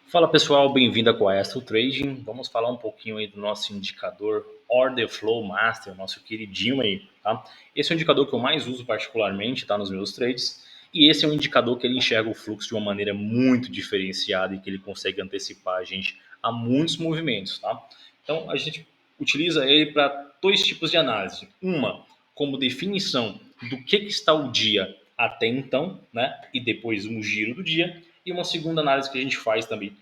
Fala pessoal, bem-vindo a Coastal Trading. Vamos falar um pouquinho aí do nosso indicador Order Flow Master, nosso queridinho aí, tá? Esse é o indicador que eu mais uso particularmente, tá, nos meus trades. E esse é um indicador que ele enxerga o fluxo de uma maneira muito diferenciada e que ele consegue antecipar a gente a muitos movimentos, tá? Então a gente utiliza ele para dois tipos de análise. Uma, como definição do que está o dia até então, né? E depois um giro do dia. E uma segunda análise que a gente faz também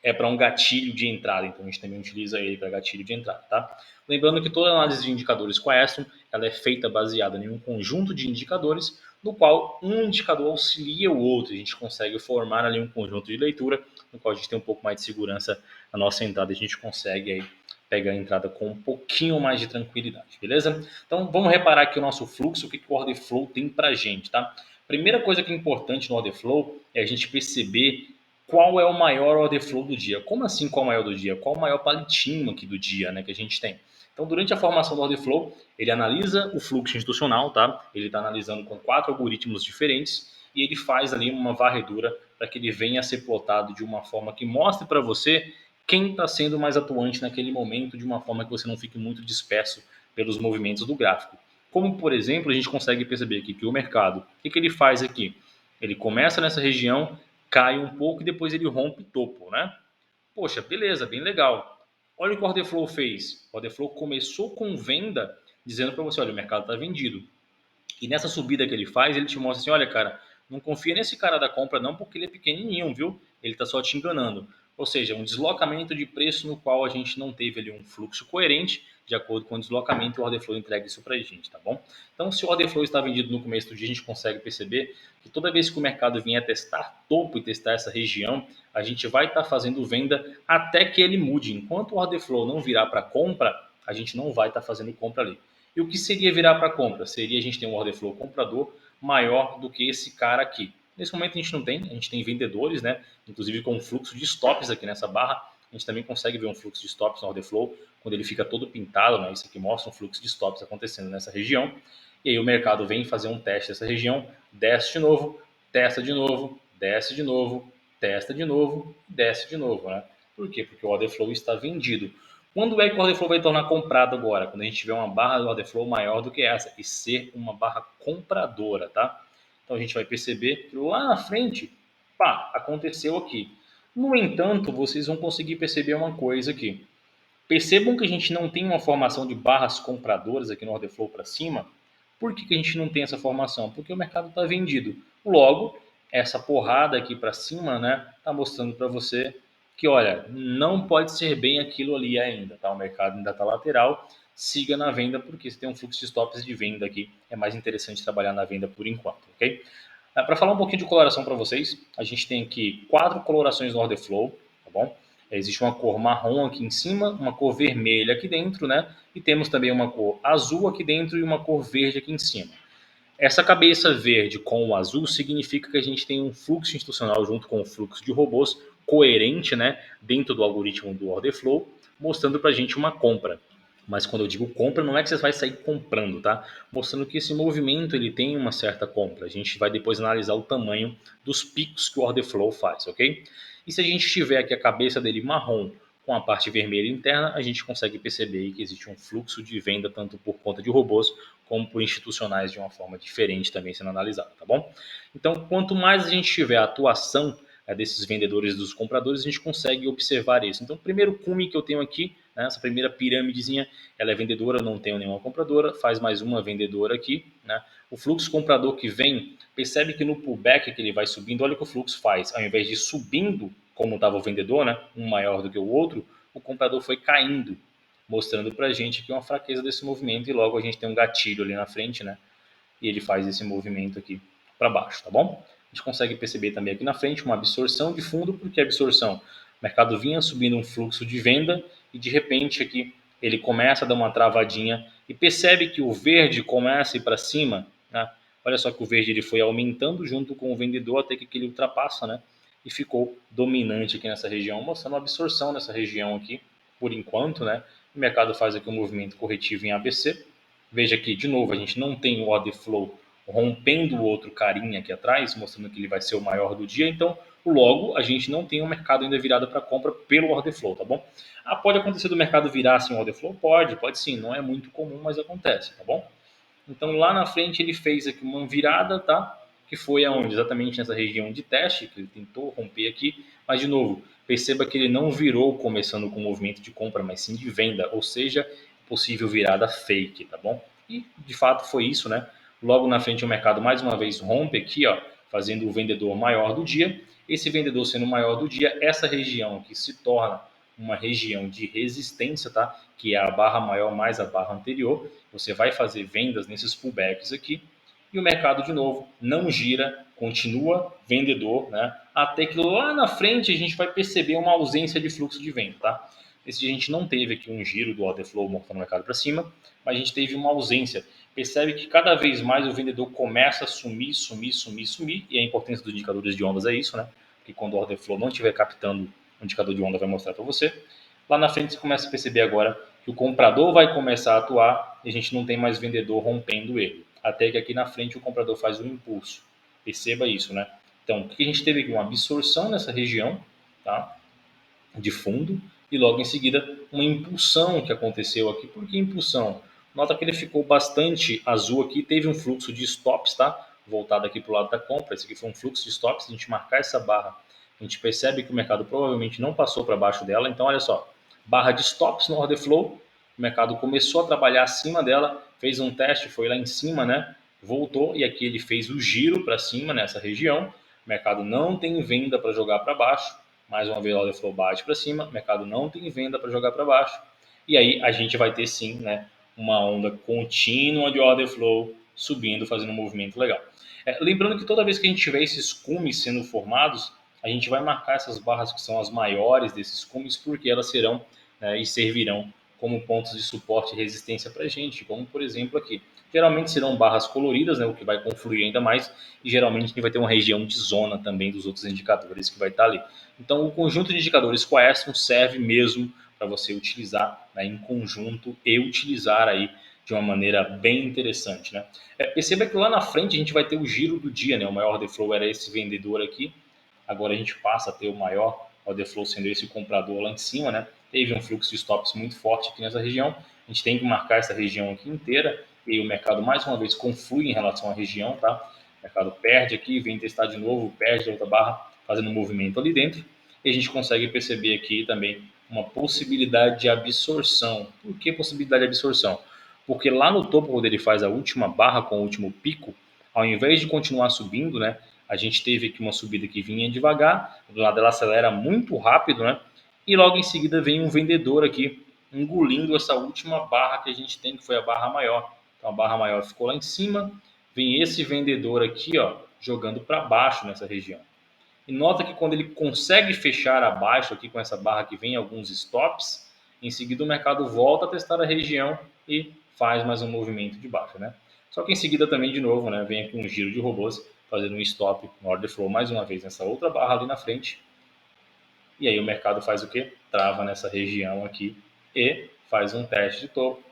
é para um gatilho de entrada, então a gente também utiliza ele para gatilho de entrada, tá? Lembrando que toda análise de indicadores com a Astron, ela é feita baseada em um conjunto de indicadores, no qual um indicador auxilia o outro, a gente consegue formar ali um conjunto de leitura, no qual a gente tem um pouco mais de segurança na nossa entrada, a gente consegue aí pegar a entrada com um pouquinho mais de tranquilidade, beleza? Então vamos reparar aqui o nosso fluxo, o que o order flow tem para a gente, tá? Primeira coisa que é importante no order flow é a gente perceber qual é o maior order flow do dia. Como assim qual é o maior do dia? Qual o maior palitinho aqui do dia, né, que a gente tem? Então, durante a formação do order flow, ele analisa o fluxo institucional, tá? Ele está analisando com 4 algoritmos diferentes e ele faz ali uma varredura para que ele venha a ser plotado de uma forma que mostre para você quem está sendo mais atuante naquele momento, de uma forma que você não fique muito disperso pelos movimentos do gráfico. Como, por exemplo, a gente consegue perceber aqui que o mercado, o que ele faz aqui? Ele começa nessa região, cai um pouco e depois ele rompe topo, né? Poxa, beleza, bem legal. Olha o que o Order Flow fez. O Order Flow começou com venda, dizendo para você, olha, o mercado está vendido. E nessa subida que ele faz, ele te mostra assim, olha, cara, não confia nesse cara da compra não, porque ele é pequenininho, viu? Ele está só te enganando. Ou seja, um deslocamento de preço no qual a gente não teve ali um fluxo coerente, de acordo com o deslocamento, o order flow entrega isso para a gente, tá bom? Então, se o order flow está vendido no começo do dia, a gente consegue perceber que toda vez que o mercado vier testar topo e testar essa região, a gente vai estar fazendo venda até que ele mude. Enquanto o order flow não virar para compra, a gente não vai estar fazendo compra ali. E o que seria virar para compra? Seria a gente ter um order flow comprador maior do que esse cara aqui. Nesse momento a gente tem vendedores, né? Inclusive com um fluxo de stops aqui nessa barra. A gente também consegue ver um fluxo de stops no order flow, quando ele fica todo pintado, né? Isso aqui mostra um fluxo de stops acontecendo nessa região. E aí o mercado vem fazer um teste dessa região, desce de novo, testa de novo, desce de novo, testa de novo, desce de novo, né? Por quê? Porque o order flow está vendido. Quando é que o order flow vai tornar comprado agora? Quando a gente tiver uma barra do order flow maior do que essa e ser uma barra compradora, tá? Então a gente vai perceber que lá na frente, pá, aconteceu aqui. No entanto, vocês vão conseguir perceber uma coisa aqui. Percebam que a gente não tem uma formação de barras compradoras aqui no order flow para cima. Por que a gente não tem essa formação? Porque o mercado está vendido. Logo, essa porrada aqui para cima, né, está mostrando para você que, olha, não pode ser bem aquilo ali ainda, tá? O mercado ainda está lateral. Siga na venda, porque se tem um fluxo de stops de venda aqui, é mais interessante trabalhar na venda por enquanto, ok? Para falar um pouquinho de coloração para vocês, a gente tem aqui 4 colorações no order flow, tá bom? Existe uma cor marrom aqui em cima, uma cor vermelha aqui dentro, né? E temos também uma cor azul aqui dentro e uma cor verde aqui em cima. Essa cabeça verde com o azul significa que a gente tem um fluxo institucional junto com o fluxo de robôs coerente, né? Dentro do algoritmo do order flow, mostrando para a gente uma compra. Mas quando eu digo compra, não é que você vai sair comprando, tá? Mostrando que esse movimento ele tem uma certa compra. A gente vai depois analisar o tamanho dos picos que o order flow faz, ok? E se a gente tiver aqui a cabeça dele marrom com a parte vermelha interna, a gente consegue perceber que existe um fluxo de venda tanto por conta de robôs como por institucionais de uma forma diferente também sendo analisado, tá bom? Então, quanto mais a gente tiver a atuação desses vendedores e dos compradores, a gente consegue observar isso. Então, o primeiro cume que eu tenho aqui, né, essa primeira pirâmidezinha, ela é vendedora, eu não tenho nenhuma compradora, faz mais uma vendedora aqui, né? O fluxo comprador que vem, percebe que no pullback que ele vai subindo, olha o que o fluxo faz, ao invés de subindo, como estava o vendedor, né, um maior do que o outro, o comprador foi caindo, mostrando para a gente aqui uma fraqueza desse movimento e logo a gente tem um gatilho ali na frente, né, e ele faz esse movimento aqui para baixo, tá bom? A gente consegue perceber também aqui na frente uma absorção de fundo, porque a absorção, o mercado vinha subindo um fluxo de venda e de repente aqui ele começa a dar uma travadinha e percebe que o verde começa a ir para cima, né? Olha só que o verde ele foi aumentando junto com o vendedor até que ele ultrapassa, né? E ficou dominante aqui nessa região, mostrando uma absorção nessa região aqui, por enquanto, né? O mercado faz aqui um movimento corretivo em ABC. Veja aqui, de novo, a gente não tem o order flow rompendo o outro carinha aqui atrás, mostrando que ele vai ser o maior do dia. Então, Logo, a gente não tem um mercado ainda virado para compra pelo order flow, tá bom? Pode acontecer do mercado virar assim o order flow? Pode sim, não é muito comum, mas acontece, tá bom? Então lá na frente ele fez aqui uma virada, tá? Que foi aonde? Exatamente nessa região de teste, que ele tentou romper aqui, mas de novo, perceba que ele não virou começando com movimento de compra, mas sim de venda, ou seja, possível virada fake, tá bom? E de fato foi isso, né? Logo na frente o mercado mais uma vez rompe aqui, ó, fazendo o vendedor maior do dia. Esse vendedor sendo o maior do dia, essa região que se torna uma região de resistência, tá? Que é a barra maior mais a barra anterior. Você vai fazer vendas nesses pullbacks aqui e o mercado de novo não gira, continua vendedor, né? Até que lá na frente a gente vai perceber uma ausência de fluxo de venda, tá? Esse dia a gente não teve aqui um giro do order flow montando o mercado para cima, mas a gente teve uma ausência. Percebe que cada vez mais o vendedor começa a sumir, e a importância dos indicadores de ondas é isso, né? Que quando o order flow não estiver captando, o indicador de onda vai mostrar para você. Lá na frente você começa a perceber agora que o comprador vai começar a atuar e a gente não tem mais vendedor rompendo ele. Até que aqui na frente o comprador faz um impulso. Perceba isso, né? Então, o que a gente teve aqui? Uma absorção nessa região, tá? De fundo, e logo em seguida uma impulsão que aconteceu aqui. Por que impulsão? Nota que ele ficou bastante azul aqui, teve um fluxo de stops, tá? Voltado aqui para o lado da compra. Esse aqui foi um fluxo de stops. Se a gente marcar essa barra, a gente percebe que o mercado provavelmente não passou para baixo dela. Então, olha só, barra de stops no order flow, o mercado começou a trabalhar acima dela, fez um teste, foi lá em cima, né? Voltou e aqui ele fez o giro para cima nessa região. O mercado não tem venda para jogar para baixo. Mais uma vez o order flow bate para cima, o mercado não tem venda para jogar para baixo. E aí a gente vai ter sim, né, uma onda contínua de order flow subindo, fazendo um movimento legal. Lembrando que toda vez que a gente tiver esses cumes sendo formados, a gente vai marcar essas barras que são as maiores desses cumes, porque elas serão, né, e servirão como pontos de suporte e resistência para a gente, como por exemplo aqui. Geralmente serão barras coloridas, né, o que vai confluir ainda mais, e geralmente a gente vai ter uma região de zona também dos outros indicadores que vai estar ali. Então o conjunto de indicadores Coercion serve mesmo para você utilizar, né, em conjunto e utilizar aí de uma maneira bem interessante, né? Perceba que lá na frente a gente vai ter o giro do dia, né? O maior order flow era esse vendedor aqui, agora a gente passa a ter o maior order flow sendo esse comprador lá em cima, né? Teve um fluxo de stops muito forte aqui nessa região, a gente tem que marcar essa região aqui inteira, e o mercado mais uma vez conflui em relação à região, tá? O mercado perde aqui, vem testar de novo, perde a outra barra, fazendo um movimento ali dentro, e a gente consegue perceber aqui também uma possibilidade de absorção. Por que possibilidade de absorção? Porque lá no topo, quando ele faz a última barra com o último pico, ao invés de continuar subindo, né, a gente teve aqui uma subida que vinha devagar, do lado ela acelera muito rápido, né, e logo em seguida vem um vendedor aqui engolindo essa última barra que a gente tem, que foi a barra maior. Então a barra maior ficou lá em cima, vem esse vendedor aqui, ó, jogando para baixo nessa região. E nota que quando ele consegue fechar abaixo aqui com essa barra que vem alguns stops, em seguida o mercado volta a testar a região e faz mais um movimento de baixa, né? Só que em seguida também de novo, né, vem aqui um giro de robôs fazendo um stop no order flow mais uma vez nessa outra barra ali na frente. E aí o mercado faz o que? Trava nessa região aqui e faz um teste de topo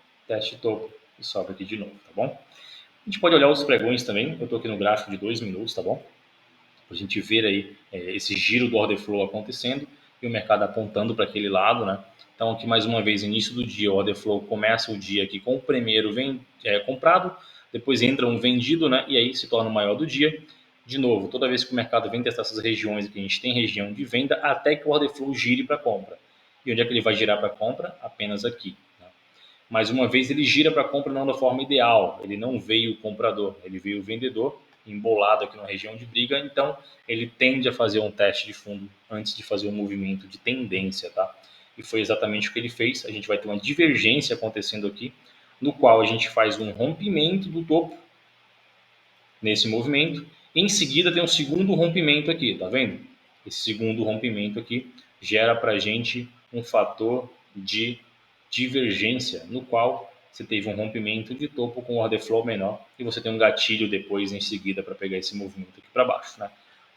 e sobe aqui de novo, tá bom? A gente pode olhar os pregões também. Eu estou aqui no gráfico de 2 minutos, tá bom? Para a gente ver aí esse giro do order flow acontecendo e o mercado apontando para aquele lado, né? Então aqui mais uma vez, início do dia, o order flow começa o dia aqui com o primeiro comprado, depois entra um vendido, né? E aí se torna o maior do dia. De novo, toda vez que o mercado vem testar essas regiões aqui, a gente tem região de venda até que o order flow gire para compra. E onde é que ele vai girar para compra? Apenas aqui. Né? Mais uma vez, ele gira para compra não da forma ideal. Ele não veio o comprador, ele veio o vendedor embolado aqui na região de briga, então ele tende a fazer um teste de fundo antes de fazer um movimento de tendência, tá? E foi exatamente o que ele fez. A gente vai ter uma divergência acontecendo aqui, no qual a gente faz um rompimento do topo nesse movimento. Em seguida tem um segundo rompimento aqui, tá vendo? Esse segundo rompimento aqui gera para a gente um fator de divergência, no qual você teve um rompimento de topo com order flow menor e você tem um gatilho depois em seguida para pegar esse movimento aqui para baixo, né?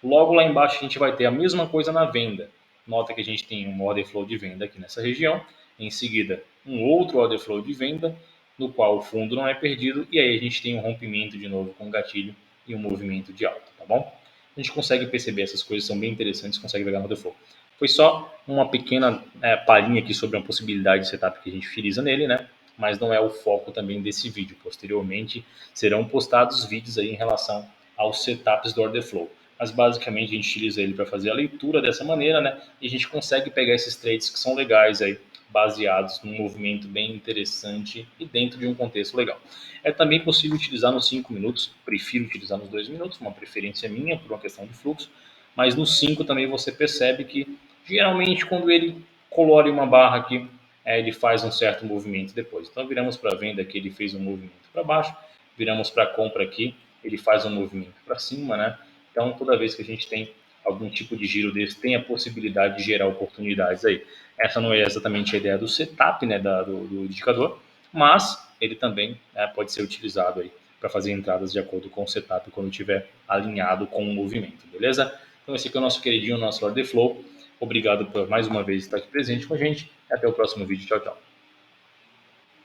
Logo lá embaixo a gente vai ter a mesma coisa na venda. Nota que a gente tem um order flow de venda aqui nessa região, em seguida um outro order flow de venda, no qual o fundo não é perdido, e aí a gente tem um rompimento de novo com gatilho e um movimento de alta, tá bom? a gente consegue perceber essas coisas, são bem interessantes, consegue pegar no order flow. Foi só uma pequena palhinha aqui sobre uma possibilidade de setup que a gente utiliza nele, né? Mas não é o foco também desse vídeo. Posteriormente serão postados vídeos aí em relação aos setups do order flow. Mas basicamente a gente utiliza ele para fazer a leitura dessa maneira, né? E a gente consegue pegar esses trades que são legais aí, baseados num movimento bem interessante e dentro de um contexto legal. É também possível utilizar nos 5 minutos, prefiro utilizar nos 2 minutos, uma preferência minha por uma questão de fluxo, mas nos 5 também você percebe que geralmente quando ele colore uma barra aqui, ele faz um certo movimento depois. Então viramos para a venda aqui, ele fez um movimento para baixo, viramos para a compra aqui, ele faz um movimento para cima, né? Então toda vez que a gente tem algum tipo de giro desse, tem a possibilidade de gerar oportunidades aí. Essa não é exatamente a ideia do setup, né, do indicador, mas ele também pode ser utilizado aí para fazer entradas de acordo com o setup quando estiver alinhado com o movimento, beleza? Então esse aqui é o nosso queridinho, nosso order flow. Obrigado por mais uma vez estar aqui presente com a gente. Até o próximo vídeo. Tchau, tchau.